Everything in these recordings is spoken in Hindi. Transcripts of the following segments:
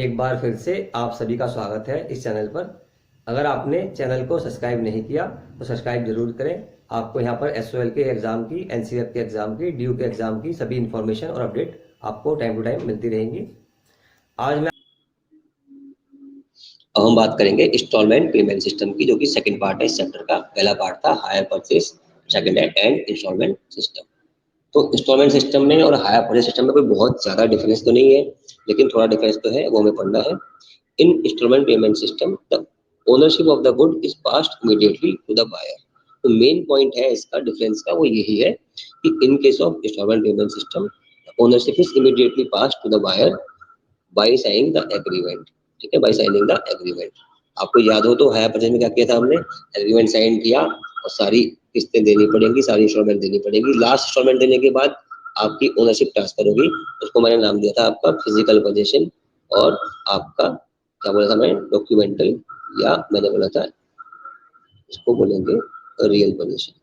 एक बार फिर से आप सभी का स्वागत है इस चैनल पर। अगर आपने चैनल को सब्सक्राइब नहीं किया तो सब्सक्राइब जरूर करें। आपको यहाँ पर एसओएल के एग्जाम की, एनसीआर के एग्जाम की, डीयू के एग्जाम की सभी इन्फॉर्मेशन और अपडेट आपको टाइम टू टाइम मिलती रहेंगी। आज मैं अब हम बात करेंगे इंस्टॉलमेंट पेमेंट सिस्टम की, जो कि सेकंड पार्ट है इस चैप्टर का। पहला पार्ट था हायर परचेज, सेकंड है एंड इंस्टॉलमेंट सिस्टम। तो इंस्टॉलमेंट सिस्टम में और हायर परचेज सिस्टम में कोई बहुत ज्यादा डिफरेंस तो नहीं है, लेकिन थोड़ा डिफरेंस तो है, वो हमें पढ़ना है। In instalment payment system the ownership of the good is passed immediately to the buyer. तो मेन पॉइंट है इसका डिफरेंस का, वो यही है कि in case of instalment payment system ownership is immediately passed to the buyer by signing the agreement. ठीक है, बाय साइनिंग द एग्रीमेंट। आपको याद हो तो हायर परचेज में क्या किया था हमने, एग्रीमेंट साइन किया और सारी किस्तें देनी पड़ेंगी, सारी इंस्टॉलमेंट देनी पड़ेगी। लास्ट इंस्टॉलमेंट देने के बाद आपकी ओनरशिप ट्रांसफर होगी। उसको मैंने नाम दिया था आपका फिजिकल पोजीशन, और आपका क्या बोला था मैं, डॉक्यूमेंटल, या मैंने बोला था इसको बोलेंगे रियल पोजीशन।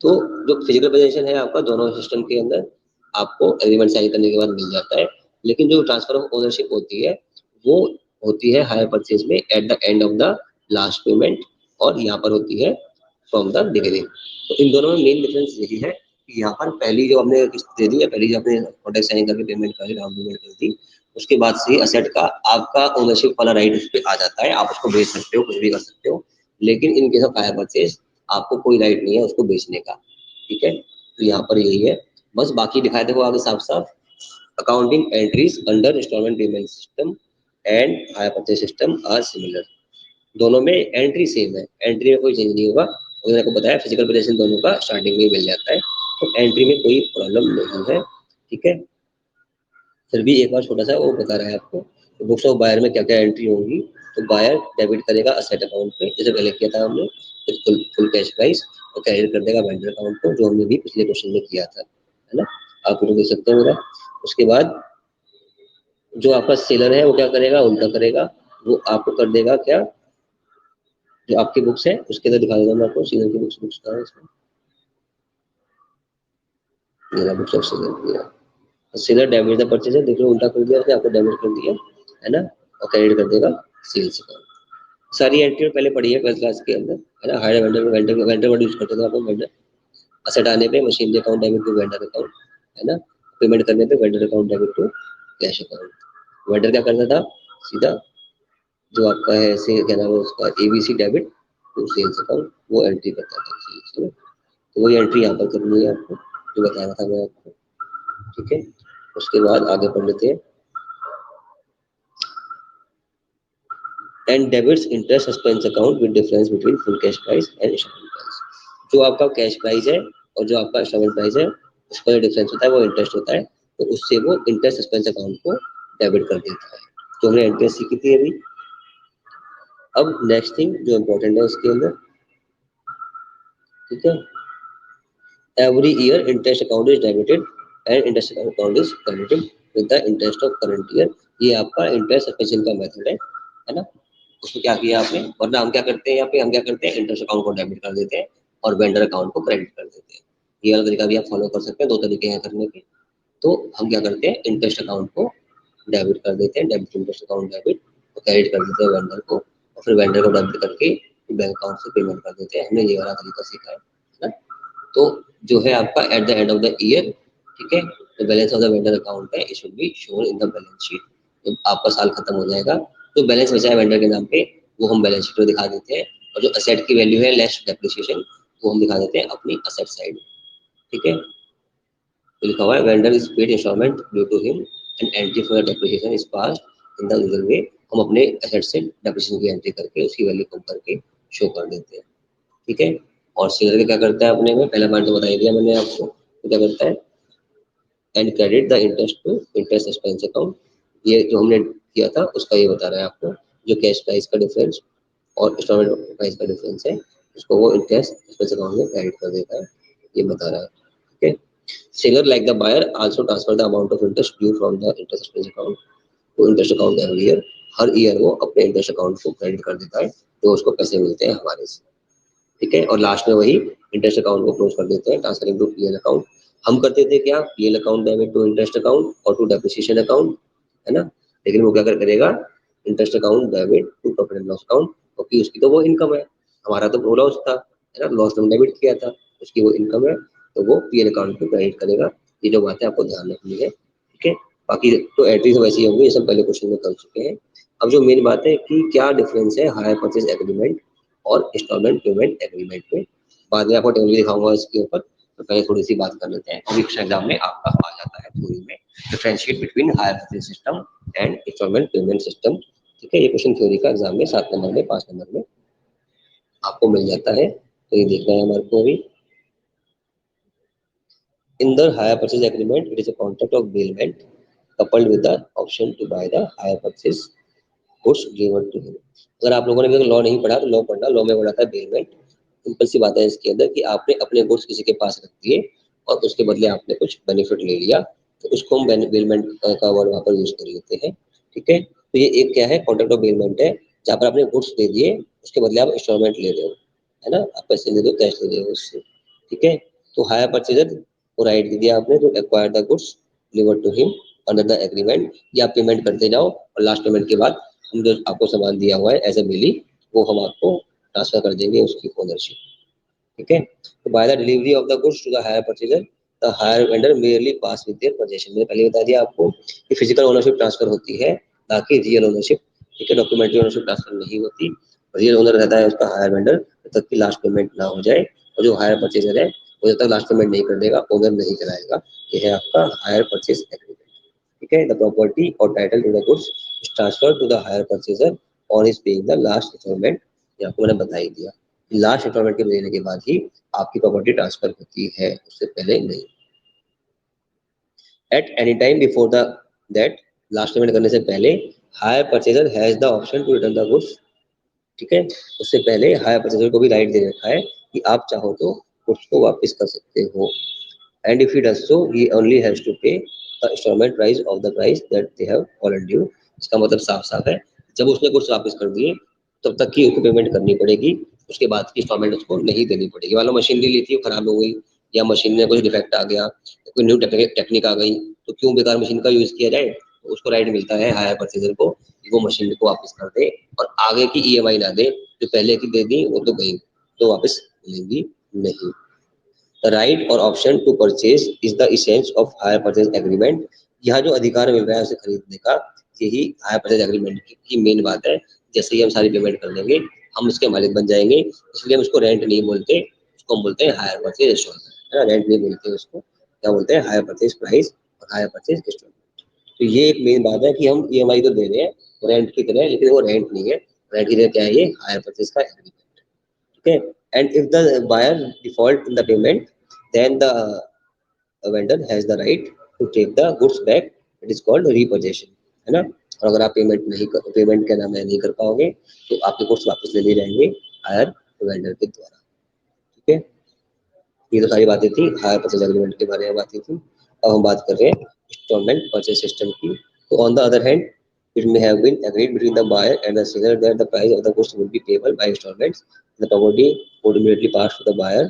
तो जो फिजिकल पोजीशन है आपका दोनों सिस्टम के अंदर आपको एग्रीमेंट साइन करने के बाद मिल जाता है, लेकिन जो ट्रांसफर ऑफ ओनरशिप होती है वो होती है हायर परचेज में eight the end of the last payment, और यहाँ पर होती है फ्रॉम द बिगिनिंग। तो इन दोनों में मेन डिफरेंस यही है कि यहाँ पर पहली जो हमने किस्त दे दी है, पहली जो आपने कॉन्ट्रैक्ट साइन करके पेमेंट कर दी, डाउन पेमेंट कर दी, उसके बाद से असेट का आपका ओनरशिप वाला राइट उस पर आ जाता है। आप उसको बेच सकते हो, कुछ भी कर सकते हो, लेकिन in case of hire purchase आपको कोई राइट नहीं है उसको बेचने का। ठीक है, तो यहाँ पर यही है बस। बाकी दिखाए देखो आगे साफ साफ, accounting entries under installment payment system and hire purchase system are similar. दोनों में एंट्री सेम है, एंट्री में कोई चेंज नहीं होगा। मैंने आपको बताया फिजिकल पोजीशन दोनों का स्टार्टिंग में ही मिल जाता है, तो एंट्री में कोई प्रॉब्लम नहीं है। ठीक है, फिर भी एक बार छोटा सा वो बता रहा है आपको, तो बुक्स ऑफ बायर में क्या क्या एंट्री होंगी। तो बायर डेबिट करेगा असेट अकाउंट पे, जैसे पहले किया था हमने, फिर फुल कैश प्राइस, और क्रेडिट कर देगा वेंडर अकाउंट को, जो हमने भी पिछले क्वेश्चन में किया था, है ना। आप लोग देख सकते हो मेरा। उसके बाद जो आपका सेलर है वो क्या करेगा, उल्टा करेगा, वो आपको कर देगा क्या, जो आपकी बुक्स है उसके अंदर दिखा देगा मैं आपको, सेलर की बुक्स बुक्स कहाँ है इसमें, मेरा books of seller, seller debit the purchase है, देख लो उल्टा कर दिया उसने, आपको डेबिट कर दिया, है ना, और क्रेडिट कर देगा सेल्स अकाउंट। सारी एंट्री पहले पढ़ी है 12th क्लास के अंदर, है ना। Hire vendor vendor word use करते थे आप, वेंडर असेट आने पे machine account debit to vendor account, है ना। पेमेंट करने पे vendor account debit to cash account. Vendor क्या करता था, सीधा जो आपका है से क्या नाम है उसका, ABC debit to sales account, वो एंट्री करता था सेल्स में। तो वही एंट्री यहाँ पर करनी है आपको, जो बता रहा था मैं आपको। ठीक है, उसके बाद आगे पढ़ लेते हैं। And debits interest expense account with difference between full cash price and installment price. जो आपका कैश प्राइस है और जो आपका इंस्टॉलमेंट प्राइस है, उसका जो डिफरेंस होता है वो इंटरेस्ट होता है, तो उससे वो इंटरेस्ट एक्सपेंस अकाउंट को डेबिट कर देता है। तो हमने इंटरेस्ट सीखी थी अभी। अब नेक्स्ट थिंग जो इम्पोर्टेंट है उसके अंदर, ठीक है, every year interest account is debited and interest account is credited with the interest of current year. ये आपका इंटरेस्ट एक्सपेंशन का मेथड है ना। उसमें क्या किया आपने, वरना हम क्या करते हैं यहाँ पे, हम क्या करते हैं इंटरेस्ट अकाउंट को डेबिट कर देते हैं और वेंडर अकाउंट को क्रेडिट कर देते हैं। ये वाला तरीका भी आप फॉलो कर सकते हैं, दो तरीके हैं करने के। तो हम क्या करते हैं, इंटरेस्ट अकाउंट को डेबिट कर देते हैं, डेबिट इंटरेस्ट अकाउंट डेबिट, और क्रेडिट कर देते हैं वेंडर को, और फिर वेंडर को डेबिट करके बैंक अकाउंट से पेमेंट कर देते हैं। हमने ये वाला तरीका सीखा है ना। तो जो है आपका at the end of the year, ठीक है, तो balance of the vendor account है, it should be shown in the balance sheet. जब आपका साल खत्म हो जाएगा, जो बैलेंस बचा है वेंडर के नाम पे वो हम बैलेंस शीट में दिखा देते हैं, और जो असेट की वैल्यू है लेस डेप्रिसिएशन वो हम दिखा देते हैं अपनी असेट साइड। ठीक है, तो लिखा हुआ है vendor is paid instalment due to him and entry for the depreciation is passed in the usual way. हम अपने एसेट से डेप्रिसिएशन की एंट्री करके उसकी वैल्यू कम करके शो कर देते हैं। ठीक है, और सेलर क्या करता है अपने में, पहला पॉइंट तो बता ही दिया मैंने आपको, तो क्या करता है, and credit the interest to interest expense account. ये जो हमने किया था उसका ये बता रहा है आपको, जो कैश प्राइस का डिफरेंस और इंस्टॉलमेंट प्राइस का डिफरेंस है, उसको वो इंटरेस्ट एक्सपेंस अकाउंट में क्रेडिट कर देता है, ये बता रहा है। ठीक है, seller like the buyer also transfer the amount of interest due from the interest expense account to interest account every year. हर ईयर वो अपने इंटरेस्ट अकाउंट को क्रेडिट कर देता है, जो उसको पैसे मिलते हैं हमारे से। ठीक है, और लास्ट में वही इंटरेस्ट अकाउंट को क्लोज कर देते हैं, ट्रांसफरिंग टू पीएल अकाउंट। हम करते थे क्या, PL account debit to interest account और टू डेप्रिसिएशन अकाउंट, है ना। लेकिन वो क्या करेगा, interest account debit to profit and loss account, क्योंकि उसकी तो वो इनकम है, हमारा तो वो लॉस था, है ना, लॉस में डेबिट किया था, उसकी वो इनकम है, तो वो पीएल अकाउंट पे क्रेडिट करेगा। ये जो बात है आपको ध्यान रखनी है, ठीक है। बाकी तो एंट्री तो वैसी होंगी, ये सब पहले क्वेश्चन में कर चुके हैं। अब जो मेन बात है कि क्या डिफरेंस है हायर परचेज एग्रीमेंट और इंस्टॉलमेंट पेमेंट एग्रीमेंट में, बाद में आपको टेबल भी दिखाऊंगा इसके ऊपर, तो पहले थोड़ी सी बात कर लेते हैं। अभी एग्जाम में आपका आ जाता है थ्योरी में, differentiate between hire purchase system and installment payment system, ठीक है। ये क्वेश्चन थ्योरी का एग्जाम में 7 नंबर में 5 नंबर में आपको मिल जाता है, तो ये देखना है हमारे को अभी। In the hire purchase agreement, it is a contract of bailment coupled with the option to buy the hire purchase goods given to him। अगर आप लोगों ने अभी लॉ नहीं पढ़ा तो लॉ पढ़ना, लॉ में पढ़ा था बेलमेंट। सिंपल सी बात है इसके अंदर कि आपने अपने गुड्स किसी के पास रख दिए और उसके बदले आपने कुछ बेनिफिट ले लिया, तो उसको हम बेलमेंट का वर्ड वहाँ पर यूज कर लेते हैं, ठीक है। तो ये एक क्या है, कॉन्ट्रैक्ट ऑफ बेलमेंट है, जहाँ पर आपने गुड्स दे दिए, उसके बदले आप इंस्टॉलमेंट ले रहे हो, है ना, आप पैसे ले रहे हो, कैश ले रहे हो उससे, ठीक है। तो हायर परचेजर को राइट दे दिया आपने to acquire the goods delivered to him under the agreement, या आप पेमेंट करते जाओ और लास्ट पेमेंट के बाद हम जो आपको सामान दिया हुआ है एज ए बिली, वो हम आपको ट्रांसफर कर देंगे उसकी ओनरशिप, ठीक है। तो by the delivery of the goods to the hire purchaser, the hire vendor merely pass with their position. मैंने पहले बता दिया आपको कि फिजिकल ओनरशिप ट्रांसफर होती है, ना कि रियल ओनरशिप, ठीक है। डॉक्यूमेंट्री ओनरशिप ट्रांसफर नहीं होती, रियल ओनर रहता है उसका हायर वेंडर, जब तक कि लास्ट पेमेंट ना हो जाए, और जो हायर परचेजर है वो जब तक लास्ट पेमेंट नहीं कर देगा ओनर नहीं कराएगा। ये है आपका हायर परचेज एग्रीमेंट, ठीक है। द प्रॉपर्टी और title to the goods is transferred to the hire purchaser on his paying the last installment. ये आपको मैंने बता ही दिया, लास्ट इंस्टॉलमेंट के देने के बाद ही आपकी प्रॉपर्टी ट्रांसफर होती है, उससे पहले नहीं। At any time before the that, last payment करने से पहले hire purchaser has the option to return the goods, ठीक है। उससे पहले हायर परचेजर को भी राइट दे रखा है कि आप चाहो तो गुड्स को वापस कर सकते हो, and if he does so he only has to pay the installment price of the price that they have fallen due। इसका मतलब साफ साफ है, जब उसने कुछ वापस कर दिए तब तक की उसको पेमेंट करनी पड़ेगी, उसके बाद की इंस्टॉलमेंट उसको नहीं देनी पड़ेगी। मान लो मशीन ली थी, खराब हो गई, या मशीन में कुछ डिफेक्ट आ गया, कोई न्यू टेक्निक आ गई, तो क्यों बेकार मशीन का यूज किया जाए, तो उसको राइट मिलता है हायर परचेजर को कि वो मशीन को वापस कर दे और आगे की ईएमआई ना दे, जो पहले की दे दी वो तो गई, तो वापस मिलेंगी नहीं। The right or option to purchase is the essence of hire purchase agreement। यहाँ जो अधिकार मिल रहा है उसे खरीदने का, यही हायर परचेज एग्रीमेंट की मेन बात है। जैसे ही हम सारी पेमेंट कर देंगे हम उसके मालिक बन जाएंगे, इसलिए हम उसको रेंट नहीं बोलते, उसको हम बोलते हैं हायर परचेज इंस्टॉलमेंट, है ना, रेंट नहीं बोलते उसको, क्या बोलते हैं, हायर परचेज प्राइस और हायर परचेज इंस्टॉलमेंट। तो ये एक मेन बात है कि हम ईएमआई तो दे रहे हैं रेंट की तरह, लेकिन वो रेंट नहीं है, रेंट की तरह क्या है, ये हायर परचेज का agreement, okay। And if the buyer default in the payment, then the vendor has the right to take the goods back, it is called repossession, है ना। और अगर आप पेमेंट क्या नाम है नहीं कर पाओगे तो आपके गुड्स वापस ले लिए जाएंगे हायर वेंडर के द्वारा, ठीक है। ये तो सारी बातें थी हायर परचेज एग्रीमेंट के बारे में बातें थी। अब हम बात कर रहे हैं इंस्टॉलमेंट परचेज सिस्टम की। तो on the other hand, it may have been agreed between the buyer and the seller that the price of the goods would be payable by installments, the property would immediately pass to the buyer।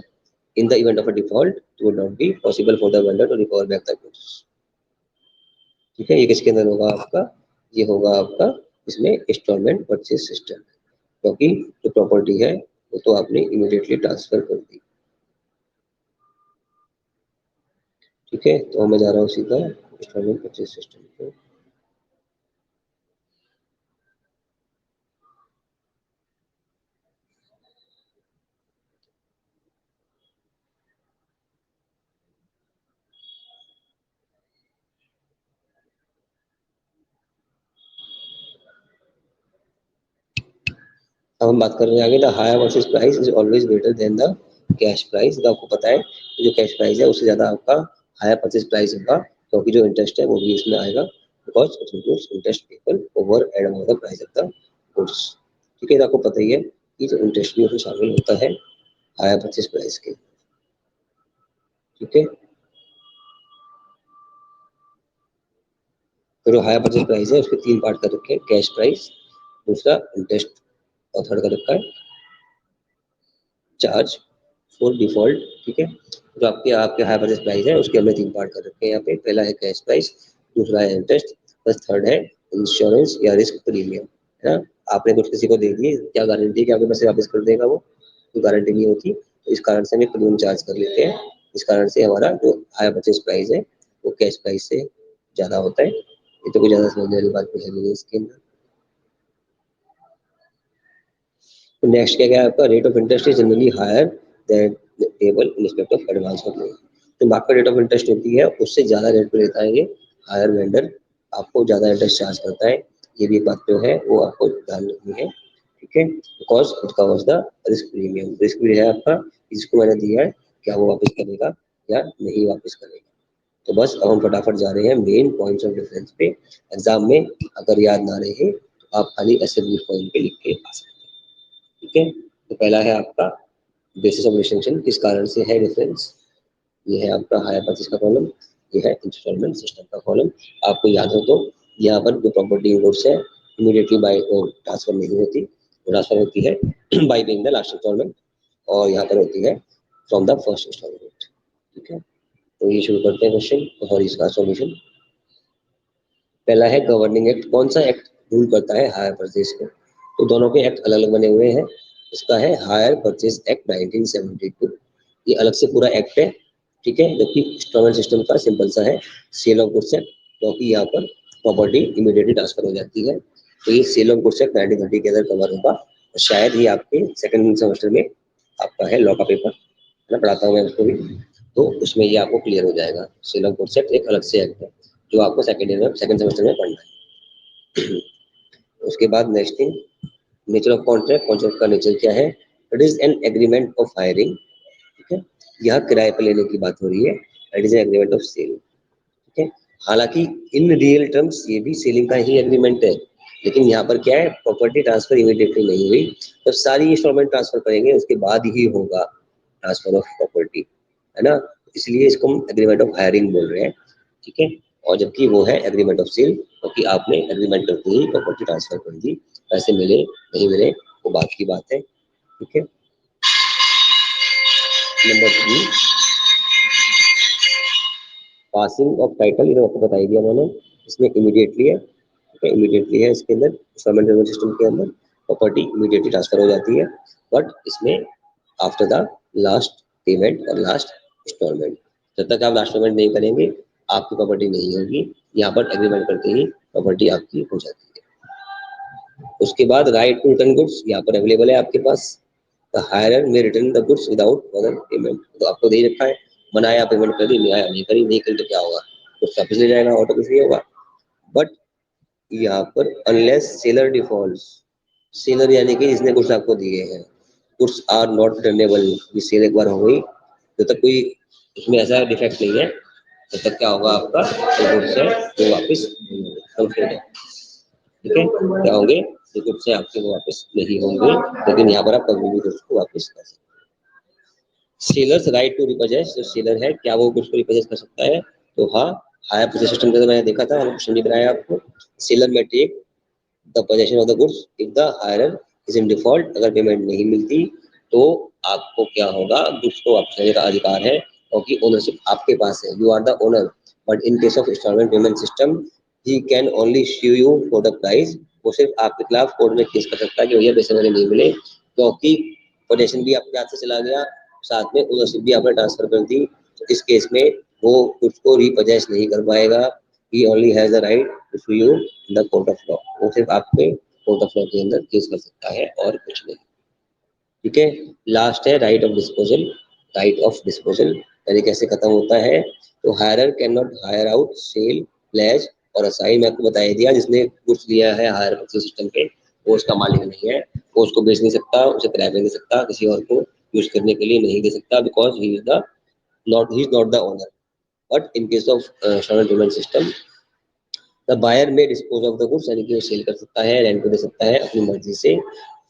in the event of a default, it would not be possible for the vendor to recover back the goods, ठीक है। ये किसके अंदर होगा आपका, ये होगा आपका इसमें इंस्टॉलमेंट परचेज सिस्टम, क्योंकि जो प्रॉपर्टी है वो तो आपने इमीडिएटली ट्रांसफर कर दी, ठीक है। तो मैं जा रहा हूँ सीधा इंस्टॉलमेंट परचेज सिस्टम पे। अब हम बात कर रहे हैं आगे, the hire purchase price is always greater than the cash price. तो आपको पता है कि जो कैश प्राइस है उससे ज्यादा आपका हायर परचेज प्राइस होगा, क्योंकि जो इंटरेस्ट है वो भी इसमें आएगा, because it includes interest payable over and above the price of the goods, ठीक है। तो आपको पता ही है कि जो इंटरेस्ट भी उसमें शामिल होता है हायर परचेज प्राइस के, ठीक है। तो जो हायर परचेज प्राइस है उसके 3 पार्ट कर रखे हैं, कैश प्राइस, दूसरा इंटरेस्ट, और थर्ड का रखा है चार्ज फॉर डिफॉल्ट, ठीक है। जो आपके आपके हायर परचेज प्राइस है उसके हमने 3 पार्ट कर रखे हैं यहाँ पे, पहला है कैश प्राइस, दूसरा है इंटरेस्ट, बस थर्ड है इंश्योरेंस या रिस्क प्रीमियम, है ना। आपने कुछ किसी को दे दिए, क्या गारंटी कि आपके पैसे वापस कर देगा वो, कोई गारंटी नहीं होती। तो इस कारण से हम एक प्रीमियम चार्ज कर लेते हैं। इस कारण से हमारा जो हायर परचेज प्राइस है वो कैश प्राइस से ज़्यादा होता है। ये तो कोई ज़्यादा समझने वाली बात है नहीं इसके अंदर। तो नेक्स्ट क्या है आपका, rate of interest is generally higher than table in respect of advance of loan. तो मार्केट रेट ऑफ इंटरेस्ट होती है उससे ज़्यादा रेट पे लेता है ये हायर वेंडर, आपको ज़्यादा इंटरेस्ट चार्ज करता है। ये भी बात जो है वो आपको ध्यान रखनी है, ठीक है। Because it covers the risk premium, risk भी है आपका, जिसको मैंने दिया है क्या वो वापस करेगा या नहीं वापस करेगा। तो बस अब हम फटाफट जा रहे हैं मेन पॉइंट्स ऑफ डिफरेंस पे। एग्जाम में अगर याद ना रहे तो आप खाली ऐसे भी पॉइंट पे लिख के आ सकते हैं, ठीक है। तो पहला है आपका बेसिस ऑफ डिस्टिंक्शन, किस कारण से है डिफरेंस। ये है आपका हायर परचेज का कॉलम, ये है इंस्टॉलमेंट सिस्टम का कॉलम। आपको याद हो तो यहाँ पर जो प्रॉपर्टी इनपुट्स है इमीडिएटली बाय ट्रांसफर नहीं होती, ट्रांसफर होती है by paying the last installment, और यहाँ पर होती है फ्रॉम द फर्स्ट इंस्टॉलमेंट, ठीक है। तो ये शुरू करते हैं क्वेश्चन और इसका सॉल्यूशन। पहला है गवर्निंग एक्ट, कौन सा एक्ट रूल करता है हायर परचेज को। तो दोनों के एक्ट अलग अलग बने हुए हैं। इसका है हायर परचेज एक्ट 1972, ये अलग से पूरा एक्ट है, ठीक है। जबकि इंस्टॉलमेंट सिस्टम का सिंपल सा है सेल ऑफ गुड्स एक्ट, क्योंकि यहाँ पर प्रॉपर्टी इमीडिएटली ट्रांसफर हो जाती है। तो ये सेल ऑफ गुड्स एक्ट 1930 के अंदर कवर होगा, और शायद ही आपके सेकंड सेमेस्टर में आपका है लॉ का पेपर, है ना, पढ़ाता हूँ मैं उसको भी, तो उसमें ये आपको क्लियर हो जाएगा। सेल ऑफ गुड्स एक्ट एक अलग से एक्ट है जो आपको सेकंड ईयर में सेकंड सेमेस्टर में पढ़ना है। उसके बाद next thing, nature of contract, contract का नेचर क्या है। It is an agreement of hiring, ठीक है। यहाँ किराए पर लेने की बात हो रही है, it is an agreement of sale, ठीक है। हालांकि इन रियल टर्म्स ये भी सेलिंग का ही एग्रीमेंट है, लेकिन यहाँ पर क्या है, प्रॉपर्टी ट्रांसफर इमीडिएटली नहीं हुई, तो सारी इंस्टॉलमेंट ट्रांसफर करेंगे उसके बाद ही होगा ट्रांसफर ऑफ प्रॉपर्टी, है ना। इसलिए इसको हम एग्रीमेंट ऑफ हायरिंग बोल रहे हैं, ठीक है। और जबकि वो है एग्रीमेंट ऑफ सेल, क्योंकि आपने एग्रीमेंट करते ही प्रॉपर्टी ट्रांसफर कर दी, पैसे मिले नहीं मिले वो बात की बात है, ठीक है। नंबर 3, पासिंग ऑफ टाइटल, ये आपको बताई दिया मैंने, इसमें इमीडिएटली है, ठीक है, इमीडिएटली है इसके अंदर, इंस्टॉलमेंट पेमेंट सिस्टम के अंदर प्रॉपर्टी इमीडिएटली ट्रांसफर हो जाती है, बट इसमें आफ्टर द लास्ट पेमेंट और लास्ट इंस्टॉलमेंट, जब तक आप लास्ट पेमेंट नहीं करेंगे आपकी प्रॉपर्टी नहीं होगी। यहाँ पर एग्रीमेंट करते ही प्रॉपर्टी आपकी हो जाती है। उसके बाद राइट टू रिटर्न गुड्स यहाँ पर अवेलेबल है आपके पास। द हायरर में return the goods without further payment, तो आपको दे रखा है, बनाया पेमेंट कर दी, नहीं आया नहीं करी, नहीं करी तो क्या होगा, कुछ वापस ले जाएगा और तो कुछ नहीं होगा। बट यहाँ पर अनलेस सेलर डिफॉल्ट, सेलर यानी कि जिसने गुड्स आपको दिए हैं, गुड्स आर नॉट रिटर्नेबल, ये सेल एक बार हो गई, जब तक कोई उसमें ऐसा डिफेक्ट नहीं है तब तक क्या होगा, आपका जो गुड्स है वो वापस नहीं होंगे, ठीक है। क्या होंगे, जो गुड्स है आपके वो वापस नहीं होंगे, लेकिन यहाँ पर आप कभी भी गुड्स को वापस कर सकते हैं। सेलर्स राइट टू रिपोजेस, जो सेलर है क्या वो गुड्स को रिपोजेस कर सकता है, तो हाँ, हायर परचेज सिस्टम में मैंने देखा था, क्वेश्चन भी बनाया आपको, सेलर में take the possession of the goods if the hirer is in default, अगर पेमेंट नहीं मिलती तो आपको क्या होगा, गुड्स को वापस लेने का अधिकार है, क्योंकि ओनरशिप आपके पास है, you are the owner. But in case of instalment payment system he can only sue you for the price, वो सिर्फ आपके खिलाफ कोर्ट में केस कर सकता है कि भैया पैसे मेरे नहीं मिले, क्योंकि पोजेशन भी आपके हाथ से चला गया, साथ में ओनरशिप भी आपने ट्रांसफर कर दी। तो इस केस में वो गुड्स को रिपोजेस नहीं कर पाएगा, he only has the right to sue you in the court of law, वो सिर्फ आपके कोर्ट ऑफ लॉ के अंदर केस कर सकता है और कुछ नहीं, ठीक है। लास्ट है write off disposal, write off disposal यानी कैसे खत्म होता है, तो hirer can not hire out, sale, pledge और असाइन, मैं आपको बता दिया, जिसने कुछ लिया है हायर परचेज सिस्टम पे वो उसका मालिक नहीं है, वो उसको बेच नहीं सकता, उसे किराए पे दे सकता, किसी और को यूज करने के लिए नहीं दे सकता, because he is not the owner. But in case of instalment payment system the buyer may dispose of the goods, यानी कि वो सेल कर सकता है, रेंट पे दे सकता है अपनी मर्जी से,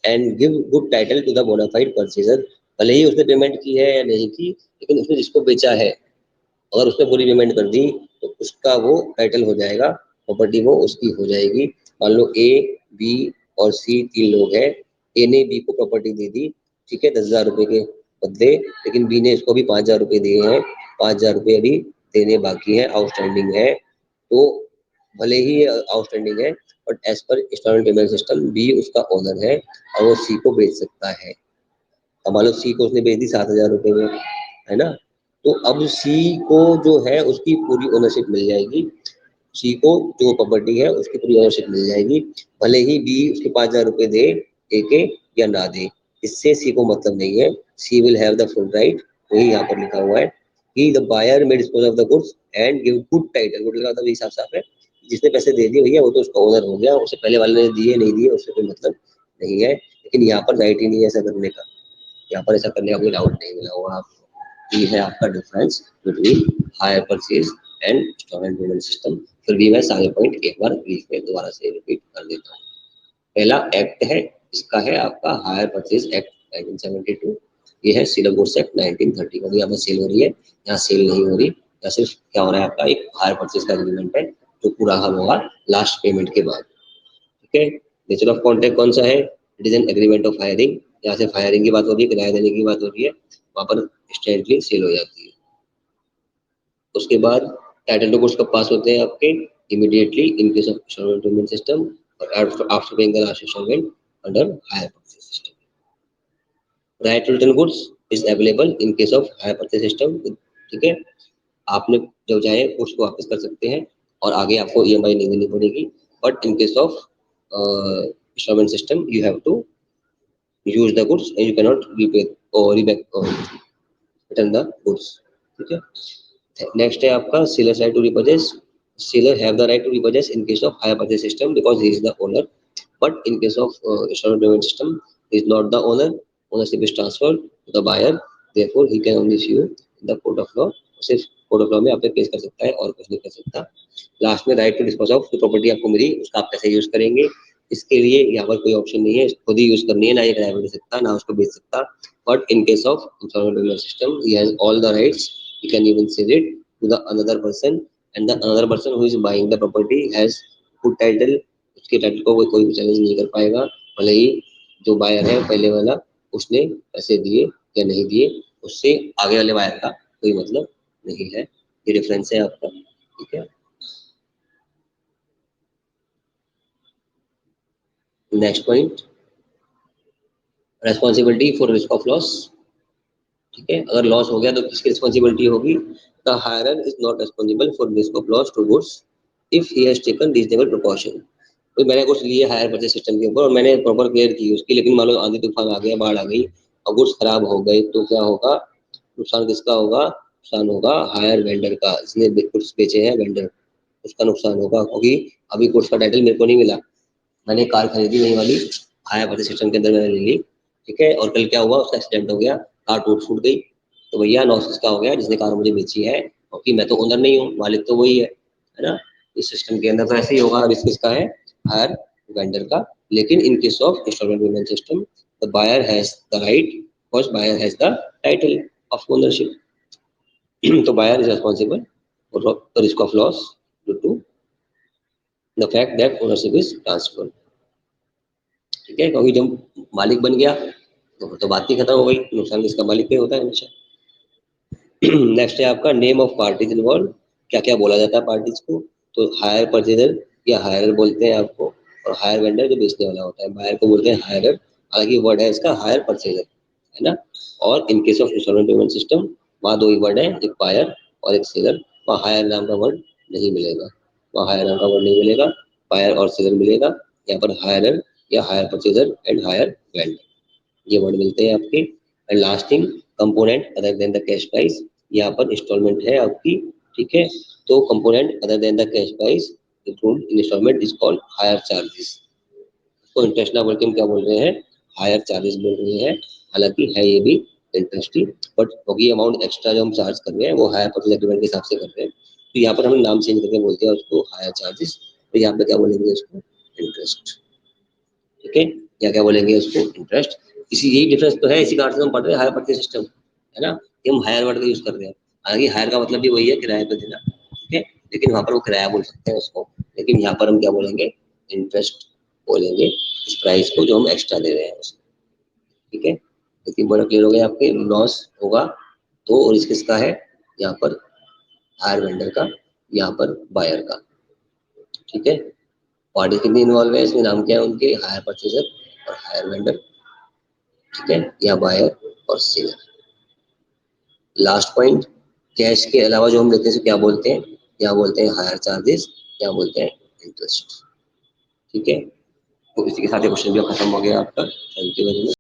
and give good title to the bona fide purchaser, भले ही उसने पेमेंट की है या नहीं की, लेकिन उसने जिसको बेचा है अगर उसने पूरी पेमेंट कर दी तो उसका वो टाइटल हो जाएगा, प्रॉपर्टी वो उसकी हो जाएगी। मान लो ए, बी और सी 3 लोग हैं, ए ने बी को प्रॉपर्टी दे दी, ठीक है, 10,000 रुपए के बदले, लेकिन बी ने इसको भी 5,000 रुपए दिए हैं, 5,000 रुपए अभी देने बाकी है, आउटस्टैंडिंग है, तो भले ही आउटस्टैंडिंग है but as per installment payment system be उसका ओनर है और वो सी को बेच सकता है। अब मान लो सी को उसने बेच दी 7,000 रुपये में, है ना, तो अब सी को जो है उसकी पूरी ओनरशिप मिल जाएगी, सी को जो प्रॉपर्टी है उसकी पूरी ओनरशिप मिल जाएगी, भले ही बी उसके 5,000 रुपये दे के या ना दे, इससे सी को मतलब नहीं है। She will have the full right, वही यहाँ पर लिखा हुआ है कि the buyer may dispose of the goods and give good title. Good का मतलब हिसाब साफ है, जिसने पैसे दे दिए भैया वो तो उसका ओनर हो गया, उससे पहले वाले ने दिए नहीं दिए उससे कोई मतलब नहीं है, लेकिन यहाँ पर राइट ही नहीं है ऐसा करने का, यहाँ पर ऐसा करने का कोई डाउट नहीं मिला होगा आपको। ये है आपका difference between hire purchase and installment payment system. फिर भी मैं सारे पॉइंट एक बार ब्रीफ में दोबारा से रिपीट कर देता हूँ। पहला एक्ट है, इसका है आपका हायर परचेज एक्ट 1972, ये है सील ऑफ गुड्स एक्ट 1930 का। यहाँ पर सेल हो रही है, यहाँ सेल नहीं हो रही, यहाँ सिर्फ क्या हो रहा है आपका एक हायर परचेज का एग्रीमेंट है जो पूरा हल होगा लास्ट पेमेंट के बाद। ठीक है, नेचर ऑफ कॉन्ट्रैक्ट कौन सा है, it is an agreement of hiring, यहाँ से फायरिंग की बात हो रही है, किराया देने की बात हो रही है, वहां पर इंस्टेंटली सेल हो जाती है। उसके बाद टाइटल टू गुड्स कब पास होते हैं आपके, immediately in case of instalment payment system और after paying the last instalment under hire purchase system. Right to return goods is available in case of hire purchase system. ठीक है, आपने जब चाहे गुड्स को वापस कर सकते हैं और आगे आपको ईएमआई नहीं देनी पड़ेगी, but in case of installment system you have to use the goods and you cannot repay or return the goods। ठीक है, नेक्स्ट है आपका seller right to repurchase. Seller have the right to repurchase in case of hire purchase system because he is the owner, but in case of instalment payment system he is not the owner, ownership is transferred to the buyer, therefore he can only sue in the court of law. सिर्फ कोर्ट ऑफ लॉ में आपसे केस कर सकता है और कुछ नहीं कर सकता। लास्ट में राइट टू डिस्पोज ऑफ, जो प्रॉपर्टी आपको मिली उसका आप कैसे यूज करेंगे, इसके लिए यहाँ पर कोई ऑप्शन नहीं है, खुद ही यूज करनी है, ना ये किराए पे दे सकता ना उसको बेच सकता। But in case of instalment payment system he has all the rights, he can even sell it to the another person and the another person who is buying the property has good title। उसके टाइटल को कोई भी चैलेंज नहीं कर पाएगा, भले ही जो बायर है पहले वाला उसने पैसे दिए या नहीं दिए, उससे आगे वाले बायर का कोई मतलब नहीं है। ये डिफरेंस है आपका। ठीक है, next point, responsibility for risk of loss. ठीक है, अगर लॉस हो गया तो किसकी रिस्पॉन्सिबिलिटी होगी, the hirer is not responsible for risk of loss to goods if he has taken reasonable precaution. तो मैंने कुछ लिए हायर परचेज सिस्टम के ऊपर और मैंने प्रॉपर केयर की उसकी, लेकिन मान लो आंधी तूफान आ गया, बाढ़ आ गई और गुड्स खराब हो गए, तो क्या होगा, नुकसान किसका होगा, नुकसान होगा हायर वेंडर का, इसने गुड्स बेचे हैं वेंडर, उसका नुकसान होगा, क्योंकि अभी गुड्स का टाइटल मेरे को नहीं मिला, मैंने कार खरीदी वही वाली हायर परचेज सिस्टम के अंदर मैंने ले ली। ठीक है, और कल क्या हुआ, उसका एक्सीडेंट हो गया, कार टूट फूट गई, तो भैया लॉस किसका हो गया, जिसने कार मुझे बेची है, क्योंकि मैं तो ओनर नहीं हूँ, मालिक तो वही है ना। इस सिस्टम के अंदर तो ऐसे ही होगा, रिस्क किसका है, हायर वेंडर का। लेकिन in case of instalment payment system the buyer has the right, because buyer has the title of ownership. तो buyer is responsible for the risk of loss due to the fact that ownership is transferred. ठीक है, क्योंकि जब मालिक बन गया तो बात ही खत्म हो गई, नुकसान किसका, मालिक पे होता है हमेशा। नेक्स्ट है आपका नेम ऑफ पार्टीज इन्वॉल्व, क्या क्या बोला जाता है पार्टीज को, तो हायर परचेजर या हायर बोलते हैं आपको, और हायर वेंडर जो बेचने वाला होता है, बायर को बोलते हैं हायरर, हालांकि वर्ड है इसका हायर परचेजर, है ना। और in case of instalment payment system वहाँ दो ही वर्ड है, एक बायर और एक सेलर, वहाँ हायर नाम का वर्ड नहीं मिलेगा, वहाँ हायर नाम का वर्ड नहीं मिलेगा, बायर और सेलर मिलेगा। यहाँ पर हायरर या hire purchaser and hire vendor ये वर्ड मिलते हैं आपके। And last thing, component other than the cash price, यहाँ पर इंस्टॉलमेंट है आपकी। ठीक है, तो component other than the cash price include in installment is called hire charges. तो इंटरेस्ट ना बोल के हम क्या बोल रहे हैं, हायर चार्जेस बोल रहे हैं, हालांकि है ये भी इंटरेस्ट ही, बट क्योंकि अमाउंट एक्स्ट्रा जो हम चार्ज कर रहे हैं वो हायर परचेज एग्रीमेंट के हिसाब से कर रहे हैं, तो यहाँ पर हमने नाम चेंज करके बोल दिया उसको हायर चार्जेस, तो यहाँ पे क्या बोलेंगे उसको, इंटरेस्ट। ठीक है, या क्या बोलेंगे उसको, इंटरेस्ट। इसी यही डिफरेंस तो है, इसी कारण से हम पढ़ रहे हैं हायर परचेज सिस्टम, है ना, कि हम हायर वर्ड का यूज कर रहे हैं। हालांकि हायर का मतलब भी वही है, किराए पे देना। ठीक है, लेकिन वहां पर वो किराया बोल सकते हैं उसको, लेकिन यहाँ पर हम क्या बोलेंगे, इंटरेस्ट बोलेंगे इस प्राइस को जो हम एक्स्ट्रा दे रहे हैं उसको। ठीक है, लेकिन बड़ा क्लियर हो गया आपके, लॉस होगा तो रिस्क किसका है, यहाँ पर हायर वेंडर का, यहाँ पर बायर का। ठीक है, पार्टी कितनी इन्वॉल्व है इसमें, नाम क्या है उनके, हायर परचेजर और हायर वेंडर, ठीक है, या बायर और सेलर। लास्ट पॉइंट, कैश के अलावा जो हम लेते हैं उसे क्या बोलते हैं, या बोलते हैं हायर चार्जेस, या बोलते हैं इंटरेस्ट, ठीक है। तो इसी के साथ ये क्वेश्चन भी खत्म हो गया आपका। Thank you very much.